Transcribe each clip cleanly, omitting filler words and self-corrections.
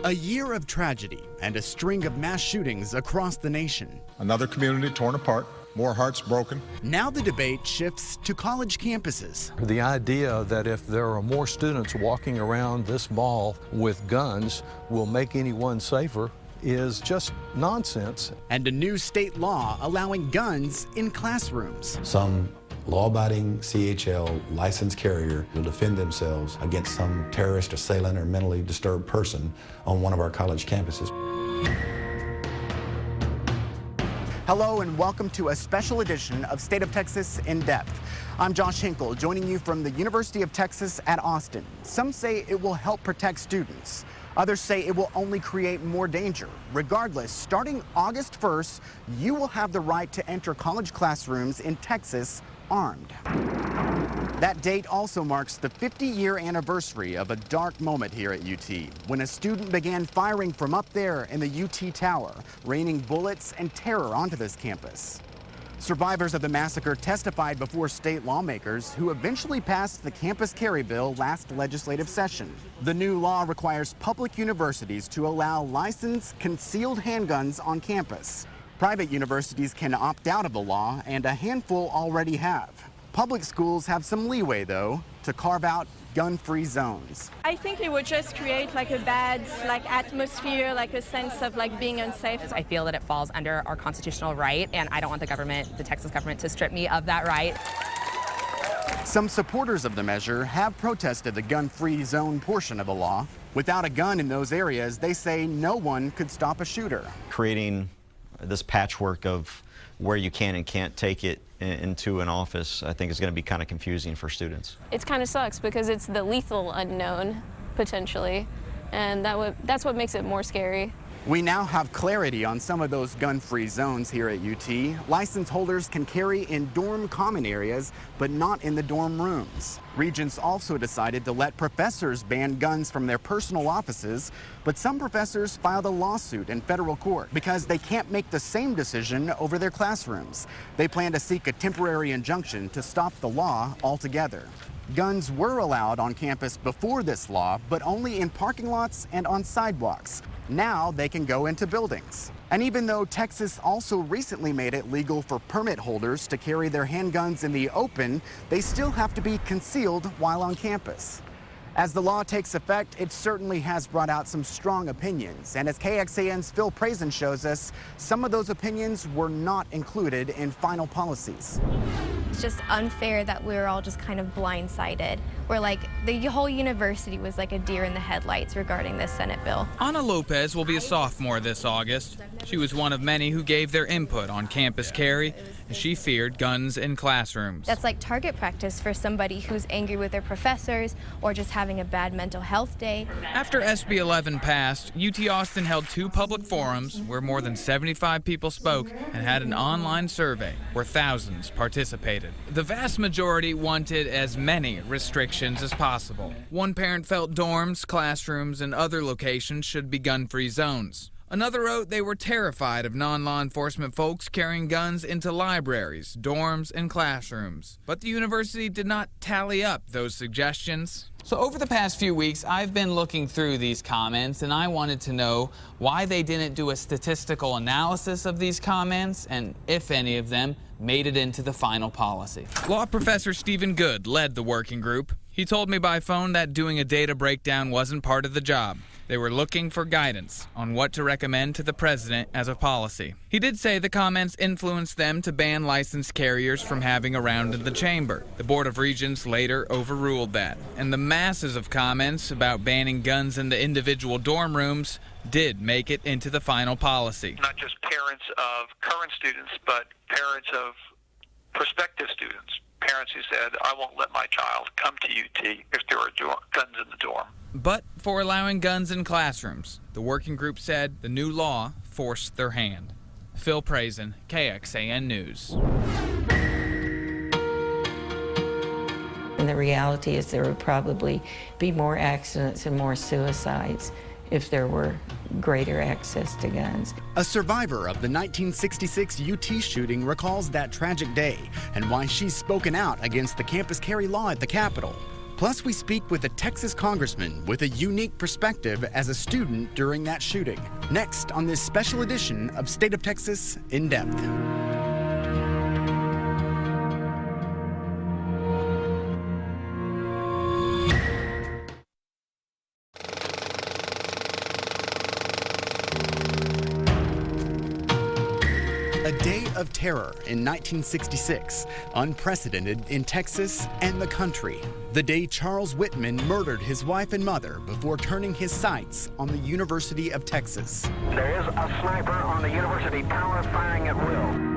A year of tragedy and a string of mass shootings across the nation. Another community torn apart, more hearts broken. Now the debate shifts to college campuses. The idea that if there are more students walking around this mall with guns will make anyone safer is just nonsense. And a new state law allowing guns in classrooms. Some law-abiding CHL licensed carrier will defend themselves against some terrorist, assailant, or mentally disturbed person on one of our college campuses. Hello and welcome to a special edition of State of Texas In Depth. I'm Josh Hinkle, joining you from the University of Texas at Austin. Some say it will help protect students. Others say it will only create more danger. Regardless, starting August 1st, you will have the right to enter college classrooms in Texas armed. That date also marks the 50-year anniversary of a dark moment here at UT, when a student began firing from up there in the UT Tower, raining bullets and terror onto this campus. Survivors of the massacre testified before state lawmakers who eventually passed the campus carry bill last legislative session. The new law requires public universities to allow licensed concealed handguns on campus. Private universities can opt out of the law, and a handful already have. Public schools have some leeway, though, to carve out gun-free zones. I think it would just create like a bad atmosphere, like a sense of being unsafe. I feel that it falls under our constitutional right, and I don't want the Texas government, to strip me of that right. Some supporters of the measure have protested the gun-free zone portion of the law. Without a gun in those areas, they say no one could stop a shooter. Creating this patchwork of where you can and can't take it into an office, I think is going to be kind of confusing for students. It kind of sucks because it's the lethal unknown, potentially, and that's what makes it more scary. We now have clarity on some of those gun-free zones here at UT. License holders can carry in dorm common areas, but not in the dorm rooms. Regents also decided to let professors ban guns from their personal offices, but some professors filed a lawsuit in federal court because they can't make the same decision over their classrooms. They plan to seek a temporary injunction to stop the law altogether. Guns were allowed on campus before this law, but only in parking lots and on sidewalks. Now they can go into buildings. And even though Texas also recently made it legal for permit holders to carry their handguns in the open, they still have to be concealed while on campus. As the law takes effect, it certainly has brought out some strong opinions. And as KXAN's Phil Prazen shows us, some of those opinions were not included in final policies. It's just unfair that we're all just kind of blindsided. We're like, the whole university was like a deer in the headlights regarding this Senate bill. Ana Lopez will be a sophomore this August. She was one of many who gave their input on campus carry, and she feared guns in classrooms. That's like target practice for somebody who's angry with their professors or just having a bad mental health day. After SB 11 passed, UT Austin held 2 public forums where more than 75 people spoke and had an online survey where thousands participated. The vast majority wanted as many restrictions as possible. One parent felt dorms, classrooms, and other locations should be gun-free zones. Another wrote they were terrified of non-law enforcement folks carrying guns into libraries, dorms, and classrooms. But the university did not tally up those suggestions. So over the past few weeks, I've been looking through these comments, and I wanted to know why they didn't do a statistical analysis of these comments, and if any of them made it into the final policy. Law professor Stephen Good led the working group. He told me by phone that doing a data breakdown wasn't part of the job. They were looking for guidance on what to recommend to the president as a policy. He did say the comments influenced them to ban licensed carriers from having a round in the chamber. The Board of Regents later overruled that, and the masses of comments about banning guns in the individual dorm rooms did make it into the final policy. Not just parents of current students, but parents of prospective students. Parents who said, I won't let my child come to UT if there are guns in the dorm. But for allowing guns in classrooms, the working group said the new law forced their hand. Phil Prazen, KXAN News. And the reality is there would probably be more accidents and more suicides if there were greater access to guns. A survivor of the 1966 UT shooting recalls that tragic day and why she's spoken out against the campus carry law at the Capitol. Plus, we speak with a Texas congressman with a unique perspective as a student during that shooting. Next on this special edition of State of Texas In Depth. A day of terror in 1966, unprecedented in Texas and the country. The day Charles Whitman murdered his wife and mother before turning his sights on the University of Texas. There is a sniper on the university tower firing at will.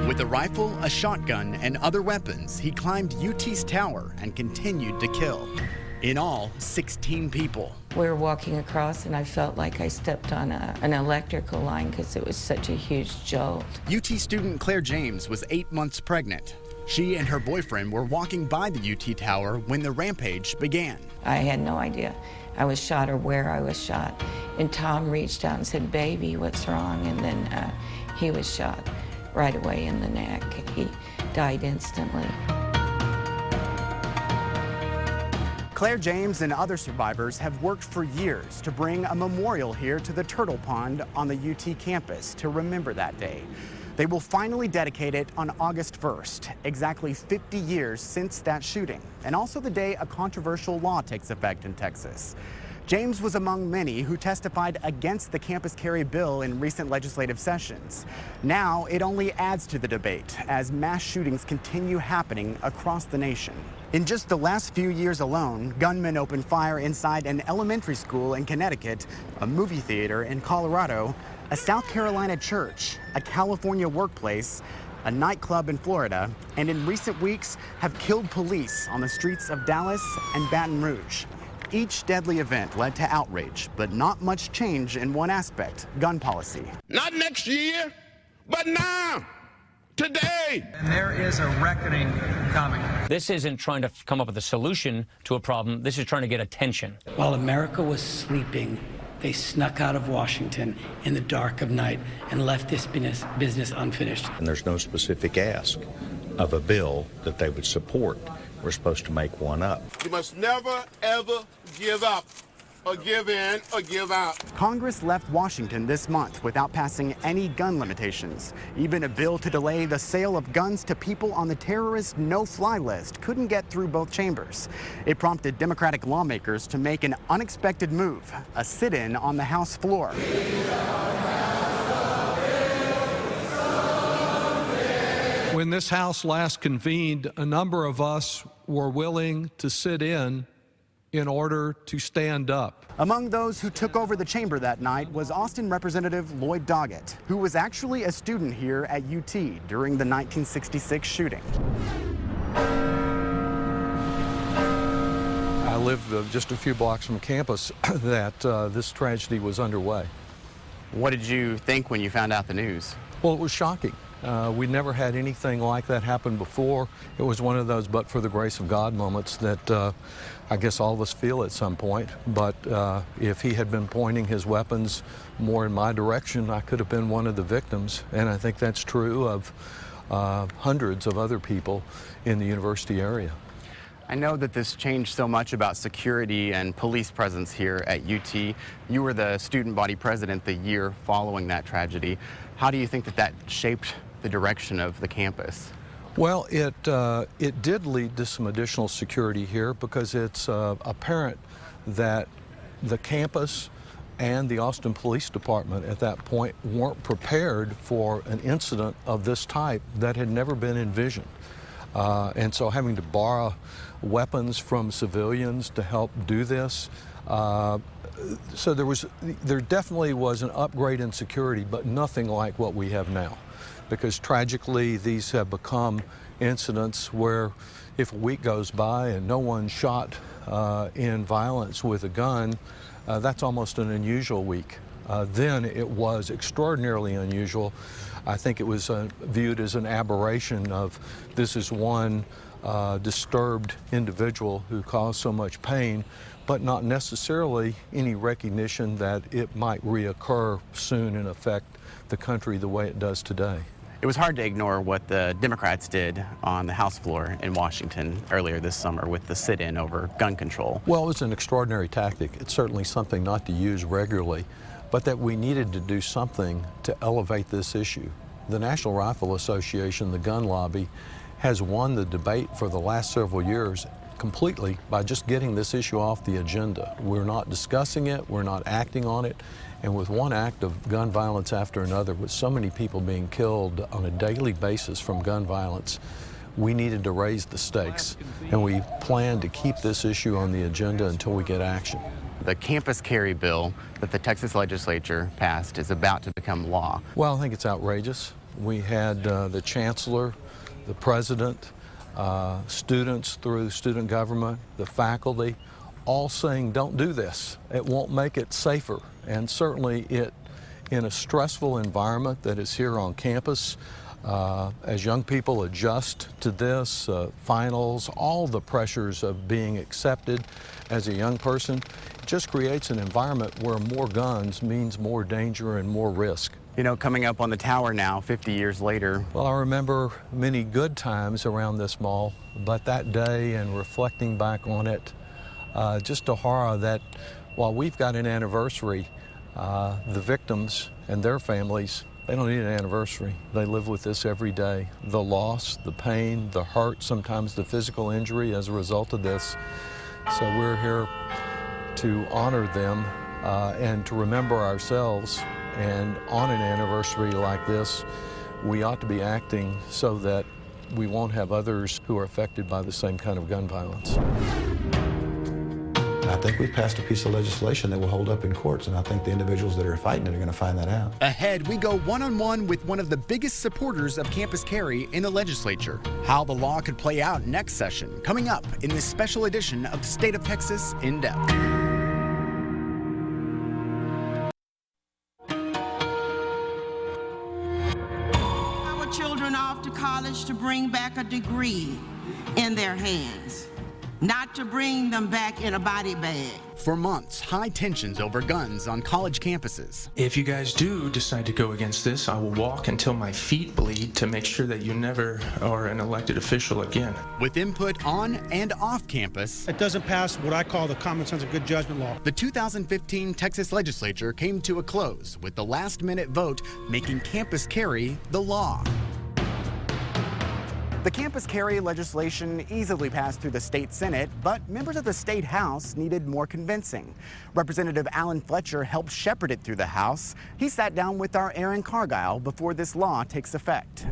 With a rifle, a shotgun, and other weapons, he climbed UT's tower and continued to kill. In all, 16 people. We were walking across and I felt like I stepped on an electrical line because it was such a huge jolt. UT student Claire James was 8 months pregnant. She and her boyfriend were walking by the UT tower when the rampage began. I had no idea I was shot or where I was shot. And Tom reached out and said, "Baby, what's wrong?" And then he was shot right away in the neck. He died instantly. Claire James and other survivors have worked for years to bring a memorial here to the Turtle Pond on the UT campus to remember that day. They will finally dedicate it on August 1st, exactly 50 years since that shooting, and also the day a controversial law takes effect in Texas. James was among many who testified against the campus carry bill in recent legislative sessions. Now it only adds to the debate as mass shootings continue happening across the nation. In just the last few years alone, gunmen opened fire inside an elementary school in Connecticut, a movie theater in Colorado, a South Carolina church, a California workplace, a nightclub in Florida, and in recent weeks have killed police on the streets of Dallas and Baton Rouge. Each deadly event led to outrage, but not much change in one aspect: gun policy. Not next year, but now, today. And there is a reckoning coming. This isn't trying to come up with a solution to a problem. This is trying to get attention. While America was sleeping, they snuck out of Washington in the dark of night and left this business unfinished. And there's no specific ask of a bill that they would support. We're supposed to make one up. You must never, ever give up or give in or give out. Congress left Washington this month without passing any gun limitations. Even a bill to delay the sale of guns to people on the terrorist no-fly list couldn't get through both chambers. It prompted Democratic lawmakers to make an unexpected move, a sit-in on the House floor. When this House last convened, a number of us were willing to sit in order to stand up. Among those who took over the chamber that night was Austin Representative Lloyd Doggett, who was actually a student here at UT during the 1966 shooting. I lived just a few blocks from campus that this tragedy was underway. What did you think when you found out the news? Well, it was shocking. We never had anything like that happen before. It was one of those but for the grace of God moments that I guess all of us feel at some point. But if he had been pointing his weapons more in my direction, I could have been one of the victims. And I think that's true of hundreds of other people in the university area. I know that this changed so much about security and police presence here at UT. You were the student body president the year following that tragedy. How do you think that shaped the direction of the campus? Well, it did lead to some additional security here because it's apparent that the campus and the Austin Police Department at that point weren't prepared for an incident of this type that had never been envisioned. And so having to borrow weapons from civilians to help do this, so there definitely was an upgrade in security, but nothing like what we have now. Because tragically, these have become incidents where if a week goes by and no one's shot in violence with a gun, that's almost an unusual week. Then it was extraordinarily unusual. I think it was viewed as an aberration of this is one disturbed individual who caused so much pain, but not necessarily any recognition that it might reoccur soon and affect the country the way it does today. It was hard to ignore what the Democrats did on the House floor in Washington earlier this summer with the sit-in over gun control. Well, it was an extraordinary tactic. It's certainly something not to use regularly, but that we needed to do something to elevate this issue. The National Rifle Association, the gun lobby, has won the debate for the last several years completely by just getting this issue off the agenda. We're not discussing it, we're not acting on it, and with one act of gun violence after another, with so many people being killed on a daily basis from gun violence, we needed to raise the stakes, and we plan to keep this issue on the agenda until we get action. The campus carry bill that the Texas legislature passed is about to become law. Well, I think it's outrageous. We had the chancellor, the president, students through student government, the faculty, all saying don't do this. It won't make it safer. And certainly in a stressful environment that is here on campus, as young people adjust to this, finals, all the pressures of being accepted as a young person, it just creates an environment where more guns means more danger and more risk. You know, coming up on the tower now, 50 years later. Well, I remember many good times around this mall, but that day and reflecting back on it, just a horror that while we've got an anniversary, the victims and their families, they don't need an anniversary. They live with this every day. The loss, the pain, the hurt, sometimes the physical injury as a result of this. So we're here to honor them and to remember ourselves. And on an anniversary like this, we ought to be acting so that we won't have others who are affected by the same kind of gun violence. I think we've passed a piece of legislation that will hold up in courts, and I think the individuals that are fighting it are going to find that out. Ahead, we go one-on-one with one of the biggest supporters of campus carry in the legislature. How the law could play out next session, coming up in this special edition of State of Texas In Depth. Children off to college to bring back a degree in their hands, not to bring them back in a body bag. For months, high tensions over guns on college campuses. If you guys do decide to go against this, I will walk until my feet bleed to make sure that you never are an elected official again. With input on and off campus, it doesn't pass what I call the common sense of good judgment law. The 2015 Texas legislature came to a close with the last-minute vote making campus carry the law. The campus carry legislation easily passed through the state Senate, but members of the state House needed more convincing. Representative Alan Fletcher helped shepherd it through the House. He sat down with our Aaron Cargile before this law takes effect.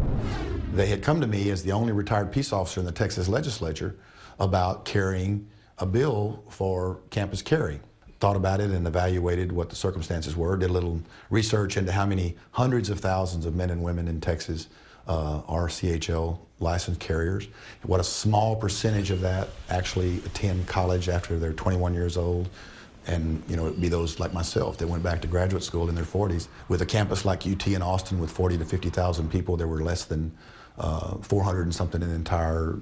They had come to me as the only retired peace officer in the Texas legislature about carrying a bill for campus carry. Thought about it and evaluated what the circumstances were, did a little research into how many hundreds of thousands of men and women in Texas are CHL licensed carriers. What a small percentage of that actually attend college after they're 21 years old. And, you know, it'd be those like myself that went back to graduate school in their 40s. With a campus like UT in Austin with 40 to 50,000 people, there were less than 400 and something in the entire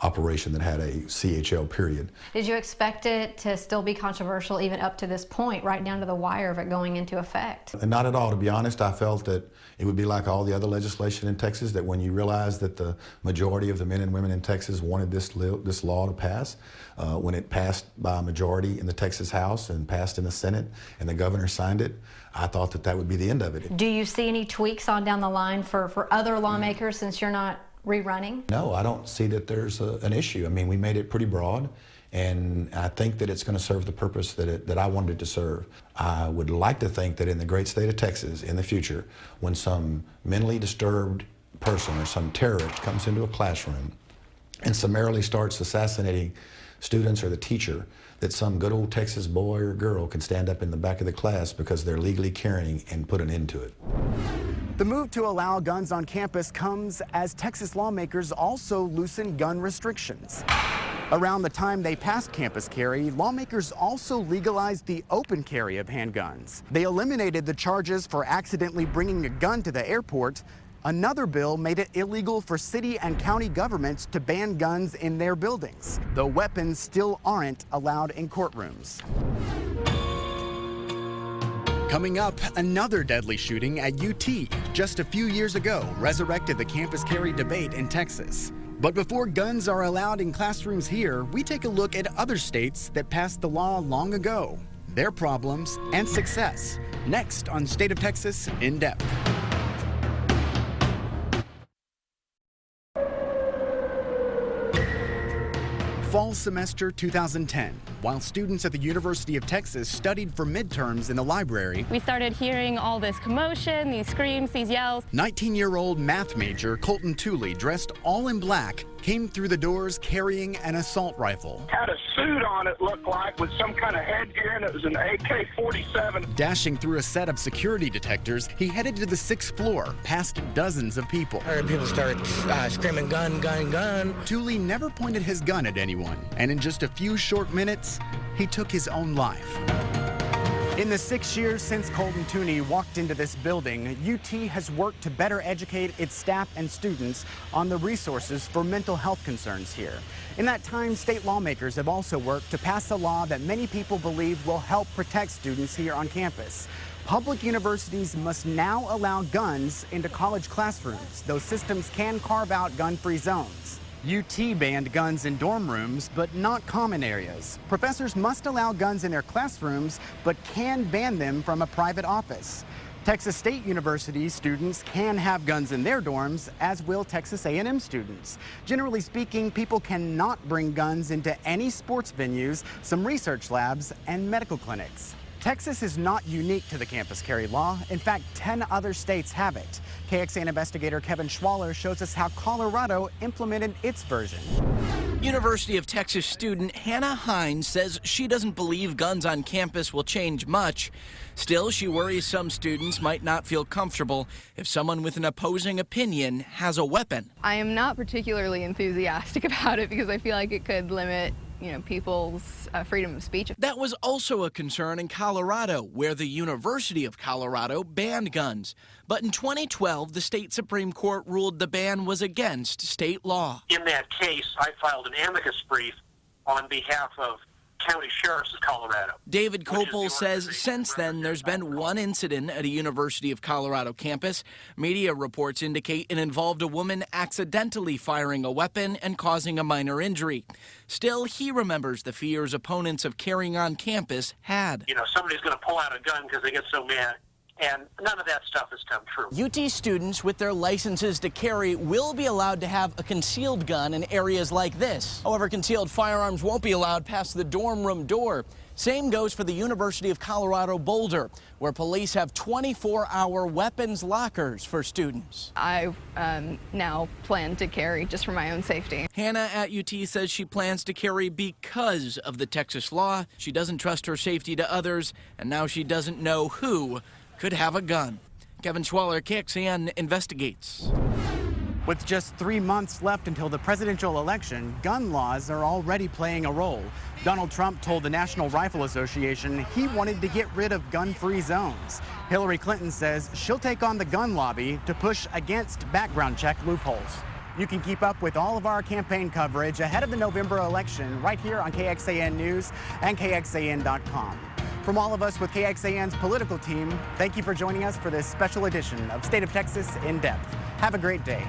operation that had a CHL period. Did you expect it to still be controversial even up to this point, right down to the wire of it going into effect? And not at all, to be honest. I felt that it would be like all the other legislation in Texas, that when you realize that the majority of the men and women in Texas wanted this law to pass, when it passed by a majority in the Texas House and passed in the Senate and the governor signed it, I thought that that would be the end of it. Do you see any tweaks on down the line for other lawmakers since you're not rerunning? No, I don't see that there's an issue. I mean, we made it pretty broad, and I think that it's going to serve the purpose that I wanted it to serve. I would like to think that in the great state of Texas, in the future, when some mentally disturbed person or some terrorist comes into a classroom and summarily starts assassinating students or the teacher, that some good old Texas boy or girl can stand up in the back of the class because they're legally carrying and put an end to it. The move to allow guns on campus comes as Texas lawmakers also loosen gun restrictions. Around the time they passed campus carry, lawmakers also legalized the open carry of handguns. They eliminated the charges for accidentally bringing a gun to the airport. Another bill made it illegal for city and county governments to ban guns in their buildings, though weapons still aren't allowed in courtrooms. Coming up, another deadly shooting at UT just a few years ago resurrected the campus carry debate in Texas. But before guns are allowed in classrooms here, we take a look at other states that passed the law long ago, their problems and success. Next on State of Texas in Depth. Fall semester 2010, while students at the University of Texas studied for midterms in the library, We started hearing all this commotion, these screams, these yells. 19-year-old math major Colton Tooley, dressed all in black, came through the doors carrying an assault rifle. Had a suit on, it looked like, with some kind of headgear, and it was an AK-47. Dashing through a set of security detectors, he headed to the 6th floor, past dozens of people. I heard people start screaming, gun, gun, gun. Tooley never pointed his gun at anyone, and in just a few short minutes, he took his own life. In the 6 years since Colton Tooley walked into this building, UT has worked to better educate its staff and students on the resources for mental health concerns here. In that time, state lawmakers have also worked to pass a law that many people believe will help protect students here on campus. Public universities must now allow guns into college classrooms. Those systems can carve out gun-free zones. UT banned guns in dorm rooms, but not common areas. Professors must allow guns in their classrooms, but can ban them from a private office. Texas State University students can have guns in their dorms, as will Texas A&M students. Generally speaking, people cannot bring guns into any sports venues, some research labs, and medical clinics. Texas is not unique to the campus carry law. In fact, 10 other states have it. KXAN investigator Kevin Schwaller shows us how Colorado implemented its version. University of Texas student Hannah Hines says she doesn't believe guns on campus will change much. Still, she worries some students might not feel comfortable if someone with an opposing opinion has a weapon. I am not particularly enthusiastic about it because I feel like it could limit people's freedom of speech. That was also a concern in Colorado, where the University of Colorado banned guns. But in 2012, the state Supreme Court ruled the ban was against state law. In that case, I filed an amicus brief on behalf of county sheriffs of Colorado. David Kopel says since then there's been one incident at a University of Colorado campus. Media reports indicate it involved a woman accidentally firing a weapon and causing a minor injury. Still, he remembers the fears opponents of carrying on campus had. Somebody's going to pull out a gun because they get so mad. And none of that stuff has come true. UT students with their licenses to carry will be allowed to have a concealed gun in areas like this. However, concealed firearms won't be allowed past the dorm room door. Same goes for the University of Colorado Boulder, where police have 24-hour weapons lockers for students. I now plan to carry just for my own safety. Hannah at UT says she plans to carry because of the Texas law. She doesn't trust her safety to others, and now she doesn't know who could have a gun. Kevin Schwaller, KXAN investigates. With just 3 months left until the presidential election, gun laws are already playing a role. Donald Trump told the National Rifle Association he wanted to get rid of gun-free zones. Hillary Clinton says she'll take on the gun lobby to push against background check loopholes. You can keep up with all of our campaign coverage ahead of the November election right here on KXAN News and KXAN.com. From all of us with KXAN's political team, thank you for joining us for this special edition of State of Texas in Depth. Have a great day.